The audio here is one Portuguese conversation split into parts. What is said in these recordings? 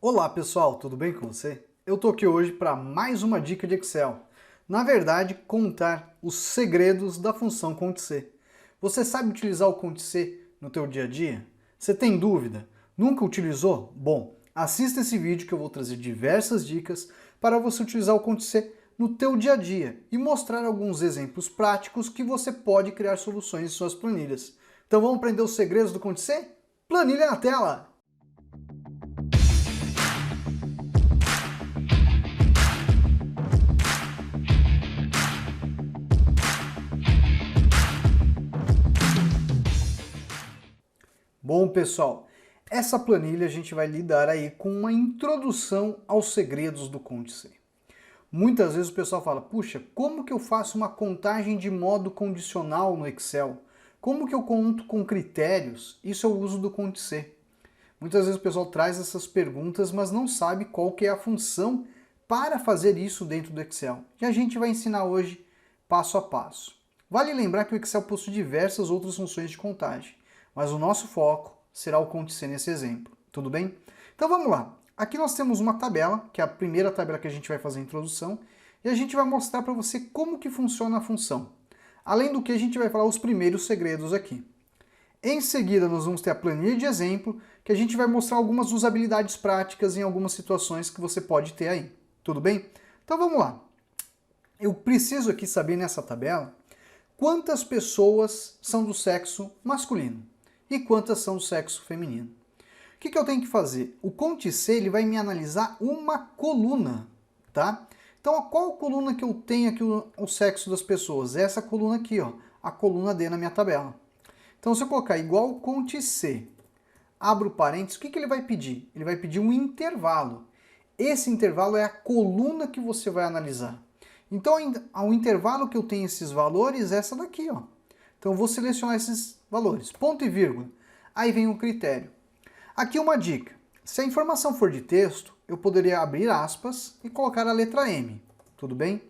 Olá pessoal, tudo bem com você? Eu tô aqui hoje para mais uma dica de Excel. Na verdade, contar os segredos da função Cont+C. Você sabe utilizar o Cont+C no teu dia a dia? Você tem dúvida? Nunca utilizou? Bom, assista esse vídeo que eu vou trazer diversas dicas para você utilizar o Cont+C no teu dia a dia e mostrar alguns exemplos práticos que você pode criar soluções em suas planilhas. Então vamos aprender os segredos do Cont+C? Planilha na tela! Bom, pessoal, essa planilha a gente vai lidar aí com uma introdução aos segredos do Cont+C. Muitas vezes o pessoal fala, puxa, como que eu faço uma contagem de modo condicional no Excel? Como que eu conto com critérios? Isso é o uso do Cont+C. Muitas vezes o pessoal traz essas perguntas, mas não sabe qual que é a função para fazer isso dentro do Excel. E a gente vai ensinar hoje passo a passo. Vale lembrar que o Excel possui diversas outras funções de contagem, mas o nosso foco será o Cont+C nesse exemplo, tudo bem? Então vamos lá. Aqui nós temos uma tabela, que é a primeira tabela que a gente vai fazer a introdução, e a gente vai mostrar para você como que funciona a função. Além do que, a gente vai falar os primeiros segredos aqui. Em seguida, nós vamos ter a planilha de exemplo, que a gente vai mostrar algumas usabilidades práticas em algumas situações que você pode ter aí. Tudo bem? Então vamos lá. Eu preciso aqui saber nessa tabela quantas pessoas são do sexo masculino e quantas são do sexo feminino. O que eu tenho que fazer? O Cont+C ele vai me analisar uma coluna, tá? Então, qual coluna que eu tenho aqui o sexo das pessoas? Essa coluna aqui, ó, a coluna D na minha tabela. Então, se eu colocar igual Cont+C, abro parênteses, o que ele vai pedir? Ele vai pedir um intervalo. Esse intervalo é a coluna que você vai analisar. Então, ao intervalo que eu tenho esses valores, é essa daqui, ó. Então, eu vou selecionar esses valores, ponto e vírgula. Aí vem o critério. Aqui uma dica. Se a informação for de texto, eu poderia abrir aspas e colocar a letra M, tudo bem?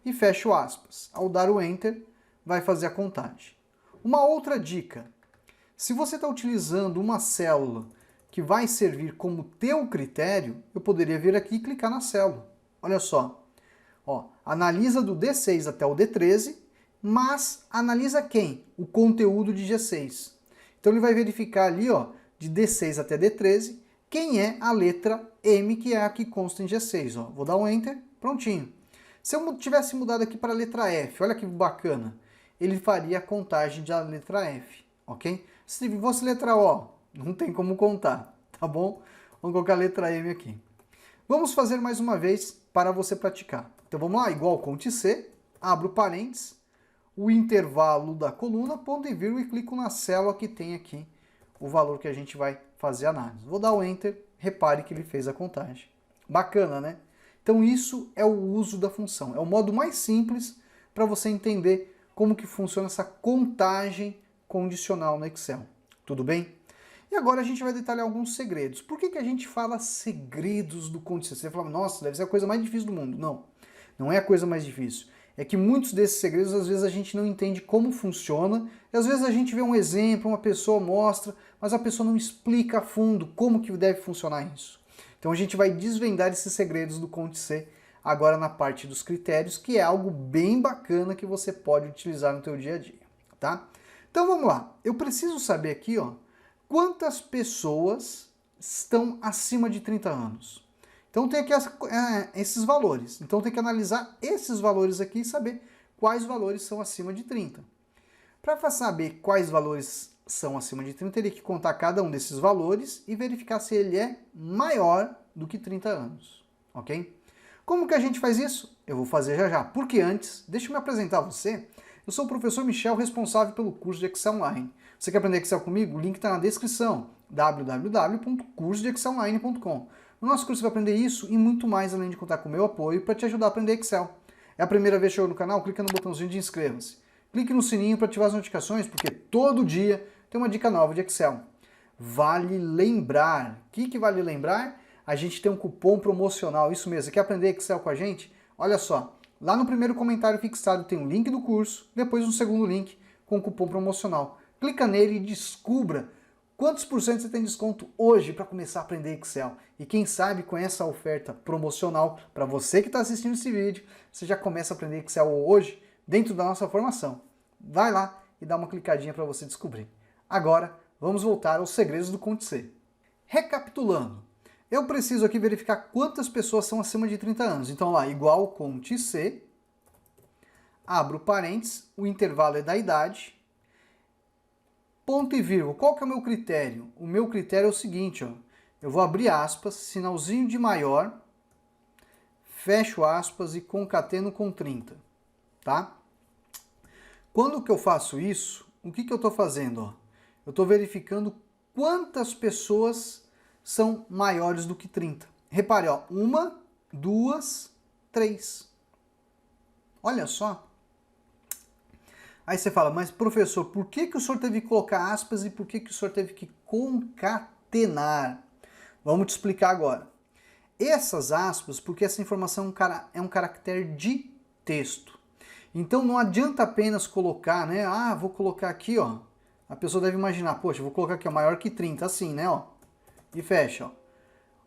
E fecho aspas. Ao dar o Enter, vai fazer a contagem. Uma outra dica. Se você está utilizando uma célula que vai servir como teu critério, eu poderia vir aqui e clicar na célula. Olha só. Ó, analisa do D6 até o D13, mas analisa quem? O conteúdo de G6. Então ele vai verificar ali, ó, de D6 até D13, quem é a letra M, que é a que consta em G6. Ó. Vou dar um Enter, prontinho. Se eu tivesse mudado aqui para a letra F, olha que bacana, ele faria a contagem da letra F, ok? Se fosse letra O, não tem como contar, tá bom? Vamos colocar a letra M aqui. Vamos fazer mais uma vez para você praticar. Então vamos lá, igual Cont+C, abro parênteses, o intervalo da coluna, ponto e vírgula, e clico na célula que tem aqui o valor que a gente vai fazer a análise. Vou dar o Enter, repare que ele fez a contagem. Bacana, né? Então isso é o uso da função. É o modo mais simples para você entender como que funciona essa contagem condicional no Excel. Tudo bem? E agora a gente vai detalhar alguns segredos. Por que a gente fala segredos do Cont+C? Você fala, nossa, deve ser a coisa mais difícil do mundo. Não, não é a coisa mais difícil. É que muitos desses segredos, às vezes, a gente não entende como funciona, e às vezes a gente vê um exemplo, uma pessoa mostra, mas a pessoa não explica a fundo como que deve funcionar isso. Então a gente vai desvendar esses segredos do Cont+C agora na parte dos critérios, que é algo bem bacana que você pode utilizar no teu dia a dia, tá? Então vamos lá. Eu preciso saber aqui, ó, quantas pessoas estão acima de 30 anos. Então tem aqui esses valores. Então tem que analisar esses valores aqui e saber quais valores são acima de 30. Para saber quais valores são acima de 30, teria que contar cada um desses valores e verificar se ele é maior do que 30 anos. Ok? Como que a gente faz isso? Eu vou fazer já já. Porque antes, deixa eu me apresentar a você. Eu sou o professor Michel, responsável pelo curso de Excel Online. Você quer aprender Excel comigo? O link está na descrição. www.cursodeexcelonline.com. No nosso curso você vai aprender isso e muito mais, além de contar com o meu apoio para te ajudar a aprender Excel. É a primeira vez que chegou no canal? Clica no botãozinho de inscreva-se. Clique no sininho para ativar as notificações, porque todo dia tem uma dica nova de Excel. Vale lembrar. O que vale lembrar? A gente tem um cupom promocional, isso mesmo. Você quer aprender Excel com a gente? Olha só, lá no primeiro comentário fixado tem um link do curso, depois um segundo link com o cupom promocional. Clica nele e descubra Quantos por cento você tem de desconto hoje para começar a aprender Excel? E quem sabe com essa oferta promocional, para você que está assistindo esse vídeo, você já começa a aprender Excel hoje dentro da nossa formação. Vai lá e dá uma clicadinha para você descobrir. Agora, vamos voltar aos segredos do Conte C. Recapitulando, eu preciso aqui verificar quantas pessoas são acima de 30 anos. Então lá, igual Conte C, abro parênteses, o intervalo é da idade, ponto e vírgula. Qual que é o meu critério? O meu critério é o seguinte, ó. Eu vou abrir aspas, sinalzinho de maior, fecho aspas e concateno com 30, tá? Quando que eu faço isso, o que eu estou fazendo? Ó? Eu estou verificando quantas pessoas são maiores do que 30. Repare, ó, 1, 2, 3. Olha só. Aí você fala, mas professor, por que o senhor teve que colocar aspas e por que o senhor teve que concatenar? Vamos te explicar agora. Essas aspas, porque essa informação é um caractere de texto. Então não adianta apenas colocar, né? Ah, vou colocar aqui, ó. A pessoa deve imaginar, poxa, vou colocar aqui, ó, maior que 30, assim, né, ó. E fecha, ó.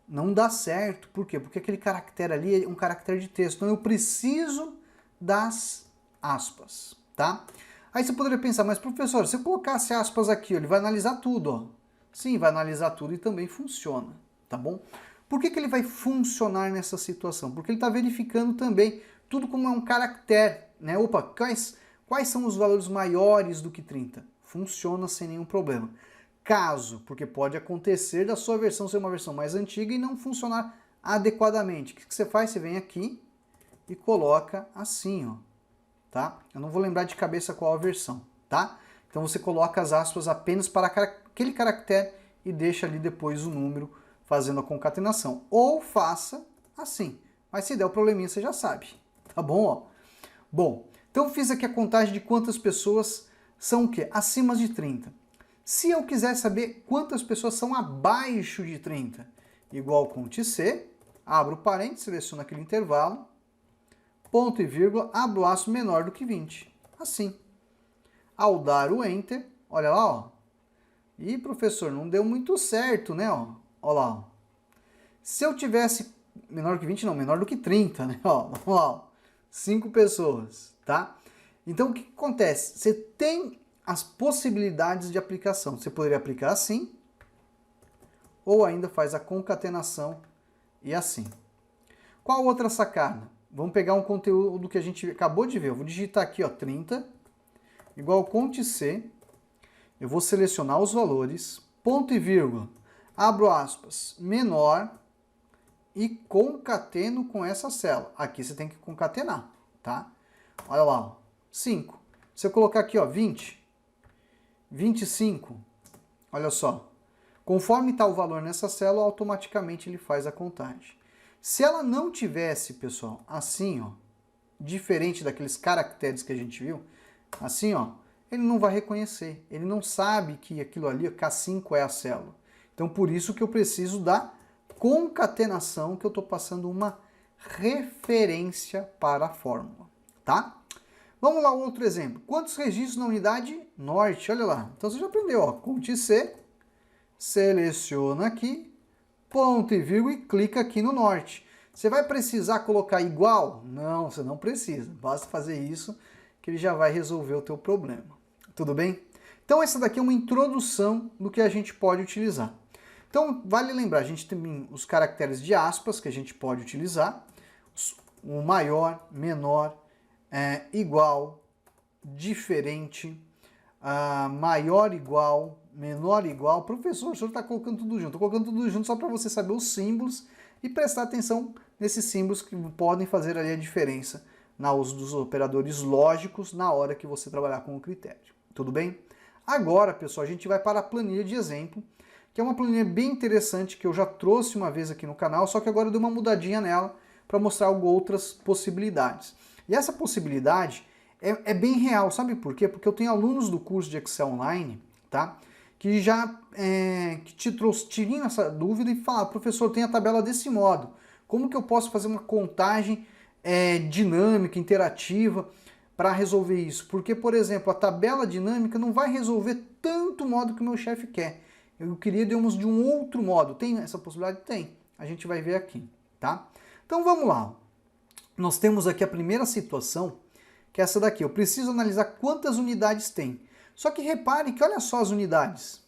Não dá certo. Por quê? Porque aquele caractere ali é um caractere de texto. Então eu preciso das aspas, tá? Aí você poderia pensar, mas professor, se eu colocasse aspas aqui, ele vai analisar tudo, ó. Sim, vai analisar tudo e também funciona, tá bom? Por que ele vai funcionar nessa situação? Porque ele está verificando também tudo como é um caractere, né? Opa, quais são os valores maiores do que 30? Funciona sem nenhum problema. Caso, porque pode acontecer da sua versão ser uma versão mais antiga e não funcionar adequadamente. O que você faz? Você vem aqui e coloca assim, ó. Tá? Eu não vou lembrar de cabeça qual a versão, tá? Então você coloca as aspas apenas para aquele caractere e deixa ali depois o número fazendo a concatenação. Ou faça assim, mas se der o probleminha você já sabe, tá bom? Ó? Bom, então eu fiz aqui a contagem de quantas pessoas são o quê? Acima de 30. Se eu quiser saber quantas pessoas são abaixo de 30, igual Conte C, abro parênteses, seleciono aquele intervalo, ponto e vírgula, abro aço menor do que 20. Assim. Ao dar o Enter, olha lá, ó. Ih, professor, não deu muito certo, né, ó. Olha lá, ó. Se eu tivesse menor que 20, não, menor do que 30, né, ó. Vamos lá, ó. 5 pessoas, tá? Então, o que acontece? Você tem as possibilidades de aplicação. Você poderia aplicar assim, ou ainda faz a concatenação e assim. Qual outra sacada? Vamos pegar um conteúdo que a gente acabou de ver. Eu vou digitar aqui, ó, 30, igual Conte C. Eu vou selecionar os valores, ponto e vírgula, abro aspas, menor e concateno com essa célula. Aqui você tem que concatenar, tá? Olha lá, ó, 5. Se eu colocar aqui, ó, 20, 25, olha só. Conforme está o valor nessa célula, automaticamente ele faz a contagem. Se ela não tivesse, pessoal, assim, ó, diferente daqueles caracteres que a gente viu, assim, ó, ele não vai reconhecer. Ele não sabe que aquilo ali, K5 é a célula. Então, por isso que eu preciso da concatenação, que eu estou passando uma referência para a fórmula, tá? Vamos lá, outro exemplo. Quantos registros na unidade norte? Olha lá. Então, você já aprendeu, ó, Conte C, seleciona aqui, ponto e vírgula e clica aqui no norte. Você vai precisar colocar igual? Não, você não precisa. Basta fazer isso que ele já vai resolver o teu problema. Tudo bem? Então essa daqui é uma introdução do que a gente pode utilizar. Então vale lembrar, a gente tem os caracteres de aspas que a gente pode utilizar. O maior, menor, igual, diferente, maior igual, menor igual. Professor, o senhor está colocando tudo junto. Estou colocando tudo junto só para você saber os símbolos e prestar atenção nesses símbolos que podem fazer ali a diferença no uso dos operadores lógicos na hora que você trabalhar com o critério. Tudo bem? Agora, pessoal, a gente vai para a planilha de exemplo, que é uma planilha bem interessante que eu já trouxe uma vez aqui no canal, só que agora eu dei uma mudadinha nela para mostrar outras possibilidades. E essa possibilidade é bem real, sabe por quê? Porque eu tenho alunos do curso de Excel Online, tá? Que já tinham essa dúvida e falaram, professor, tem a tabela desse modo. Como que eu posso fazer uma contagem dinâmica, interativa, para resolver isso? Porque, por exemplo, a tabela dinâmica não vai resolver tanto modo que o meu chefe quer. Eu queria de um outro modo. Tem essa possibilidade? Tem. A gente vai ver aqui, tá? Então vamos lá. Nós temos aqui a primeira situação, que é essa daqui. Eu preciso analisar quantas unidades tem. Só que repare que olha só as unidades.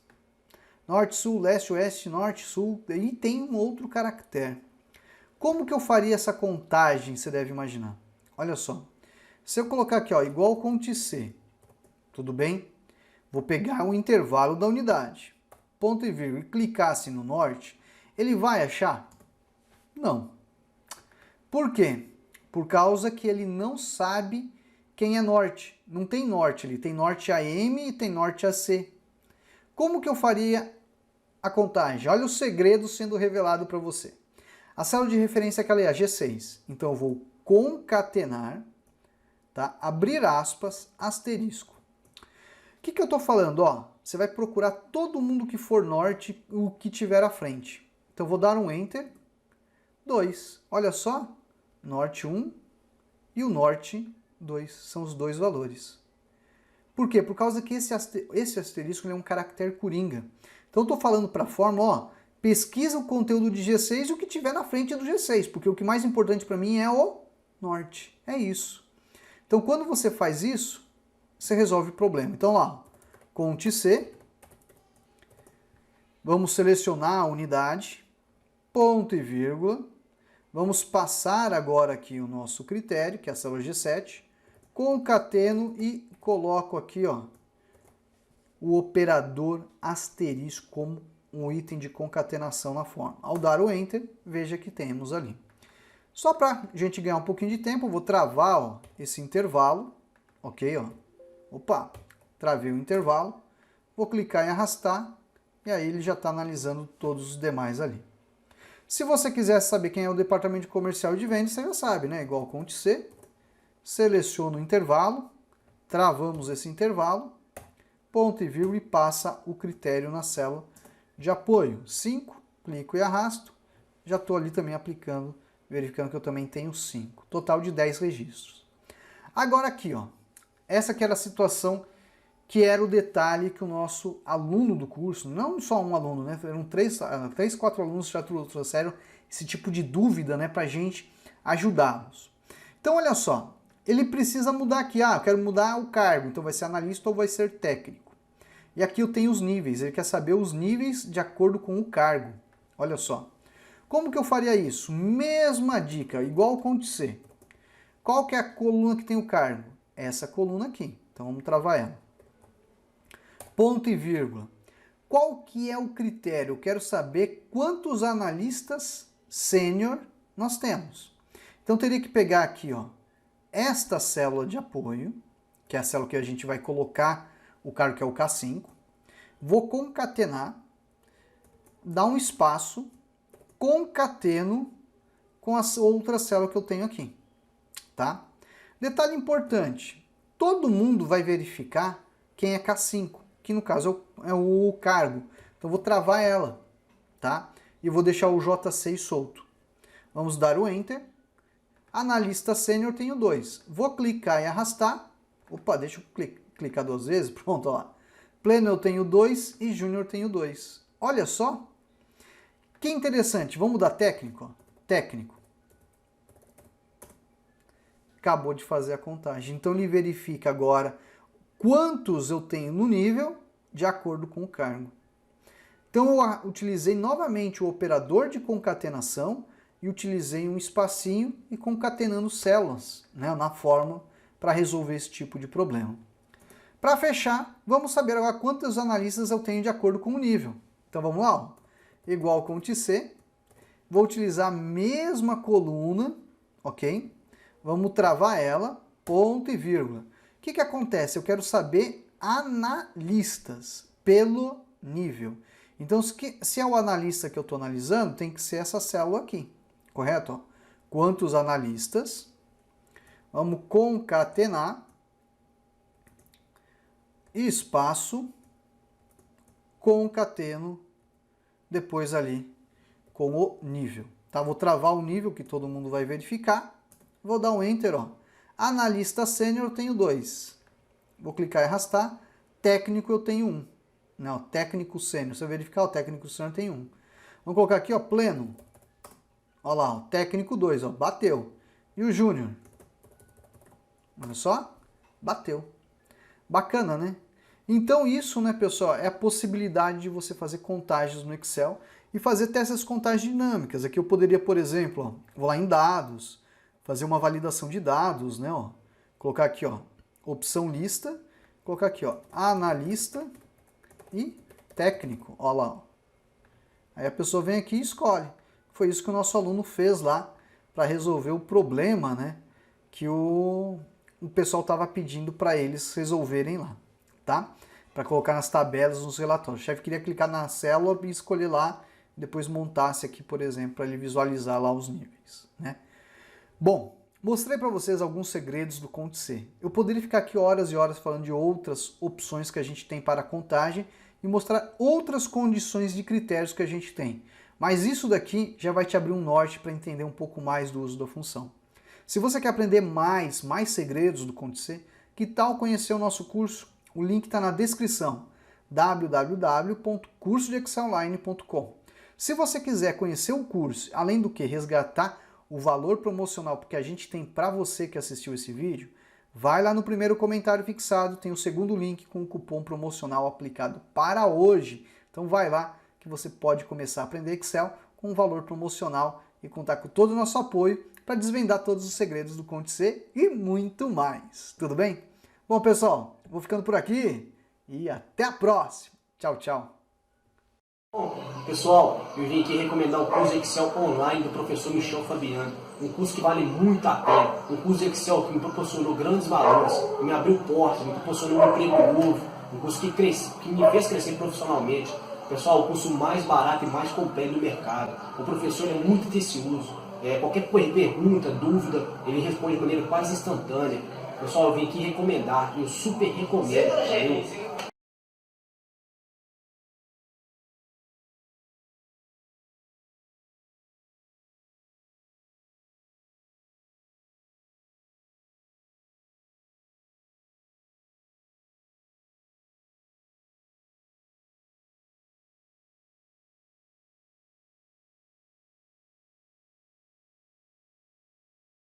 Norte, sul, leste, oeste, norte, sul, e tem um outro caractere. Como que eu faria essa contagem, você deve imaginar? Olha só. Se eu colocar aqui, ó, igual conte C, tudo bem? Vou pegar o intervalo da unidade, ponto e vírgula, e clicar assim no norte, ele vai achar? Não. Por quê? Por causa que ele não sabe quem é norte. Não tem norte ali, tem norte AM e tem norte AC. Como que eu faria a contagem? Olha o segredo sendo revelado para você. A célula de referência é aquela é a G6. Então eu vou concatenar, tá? Abrir aspas, asterisco. O que eu estou falando? Ó, você vai procurar todo mundo que for norte, o que tiver à frente. Então eu vou dar um Enter. 2. Olha só, norte 1 e o norte 2 são os dois valores. Por quê? Por causa que esse asterisco é um caractere coringa. Então eu estou falando para a fórmula, ó, pesquisa o conteúdo de G6 e o que tiver na frente do G6, porque o que mais importante para mim é o norte. É isso. Então quando você faz isso, você resolve o problema. Então lá, conte C, vamos selecionar a unidade, ponto e vírgula, vamos passar agora aqui o nosso critério, que é a célula G7, concateno e coloco aqui, ó, o operador asterisco como um item de concatenação na forma. Ao dar o Enter, veja que temos ali. Só para a gente ganhar um pouquinho de tempo, eu vou travar, ó, esse intervalo, ok? Ó. Opa, travei o intervalo, vou clicar em arrastar e aí ele já está analisando todos os demais ali. Se você quiser saber quem é o departamento de comercial e de vendas, você já sabe, né? Igual conte C, seleciono o intervalo, travamos esse intervalo, ponto e vírgula e passa o critério na célula de apoio. 5, clico e arrasto, já estou ali também aplicando, verificando que eu também tenho 5. Total de 10 registros. Agora aqui, ó, essa que era a situação que era o detalhe que o nosso aluno do curso, não só um aluno, né? Eram 4 alunos que já trouxeram esse tipo de dúvida, né, para a gente ajudá-los. Então, olha só, ele precisa mudar aqui, eu quero mudar o cargo, então vai ser analista ou vai ser técnico. E aqui eu tenho os níveis, ele quer saber os níveis de acordo com o cargo. Olha só. Como que eu faria isso? Mesma dica, igual conte C. Qual que é a coluna que tem o cargo? Essa coluna aqui. Então vamos travar ela. Ponto e vírgula. Qual que é o critério? Eu quero saber quantos analistas sênior nós temos. Então teria que pegar aqui, ó, esta célula de apoio, que é a célula que a gente vai colocar o cargo que é o K5. Vou concatenar, dar um espaço, concateno com a outra célula que eu tenho aqui, tá? Detalhe importante, todo mundo vai verificar quem é K5, que no caso é o cargo. Então vou travar ela, tá? E vou deixar o J6 solto. Vamos dar o Enter. Analista sênior tenho 2. Vou clicar e arrastar. Opa, deixa eu clicar 2 vezes. Pronto, ó lá. Pleno eu tenho 2 e Júnior tenho 2. Olha só. Que interessante. Vamos mudar técnico? Ó. Técnico. Acabou de fazer a contagem. Então ele verifica agora quantos eu tenho no nível de acordo com o cargo. Então eu utilizei novamente o operador de concatenação e utilizei um espacinho e concatenando células, né, na fórmula para resolver esse tipo de problema. Para fechar, vamos saber agora quantos analistas eu tenho de acordo com o nível. Então vamos lá, ó. Igual conte C, vou utilizar a mesma coluna, ok? Vamos travar ela, ponto e vírgula. O que acontece? Eu quero saber analistas pelo nível. Então, se é o analista que eu estou analisando, tem que ser essa célula aqui, correto? Ó. Quantos analistas? Vamos concatenar, espaço, concateno, depois ali com o nível. Tá? Vou travar o nível que todo mundo vai verificar. Vou dar um Enter, ó. Analista sênior eu tenho 2. Vou clicar e arrastar. Técnico eu tenho 1. Não, técnico sênior. Você verificar, o técnico sênior tem 1. Vamos colocar aqui, ó, pleno. Olha lá, ó, técnico 2, ó, bateu. E o júnior? Olha só, bateu. Bacana, né? Então isso, né, pessoal, é a possibilidade de você fazer contagens no Excel e fazer até essas contagens dinâmicas. Aqui eu poderia, por exemplo, ó, vou lá em dados, fazer uma validação de dados, né, ó. Colocar aqui, ó, opção lista, colocar aqui, ó, analista e técnico, ó lá, ó. Aí a pessoa vem aqui e escolhe. Foi isso que o nosso aluno fez lá para resolver o problema, né, que o pessoal estava pedindo para eles resolverem lá, tá? Para colocar nas tabelas, nos relatórios. O chefe queria clicar na célula e escolher lá, depois montasse aqui, por exemplo, para ele visualizar lá os níveis, né? Bom, mostrei para vocês alguns segredos do Conte C. Eu poderia ficar aqui horas e horas falando de outras opções que a gente tem para a contagem e mostrar outras condições de critérios que a gente tem. Mas isso daqui já vai te abrir um norte para entender um pouco mais do uso da função. Se você quer aprender mais segredos do Conte C, que tal conhecer o nosso curso? O link está na descrição, www.cursodeexcelonline.com. Se você quiser conhecer o curso, além do que resgatar o valor promocional que a gente tem para você que assistiu esse vídeo, vai lá no primeiro comentário fixado, tem o segundo link com o cupom promocional aplicado para hoje. Então vai lá que você pode começar a aprender Excel com um valor promocional e contar com todo o nosso apoio para desvendar todos os segredos do Conte C e muito mais. Tudo bem? Bom, pessoal, vou ficando por aqui e até a próxima. Tchau, tchau. Bom, pessoal, eu vim aqui recomendar o curso Excel online do professor Michel Fabiano. Um curso que vale muito a pena. Um curso de Excel que me proporcionou grandes valores, que me abriu portas, me proporcionou um emprego novo. Um curso que me fez crescer profissionalmente. Pessoal, o curso mais barato e mais completo do mercado. O professor é muito atencioso. Qualquer pergunta, dúvida, ele responde de maneira quase instantânea. Pessoal, eu vim aqui recomendar, eu super recomendo.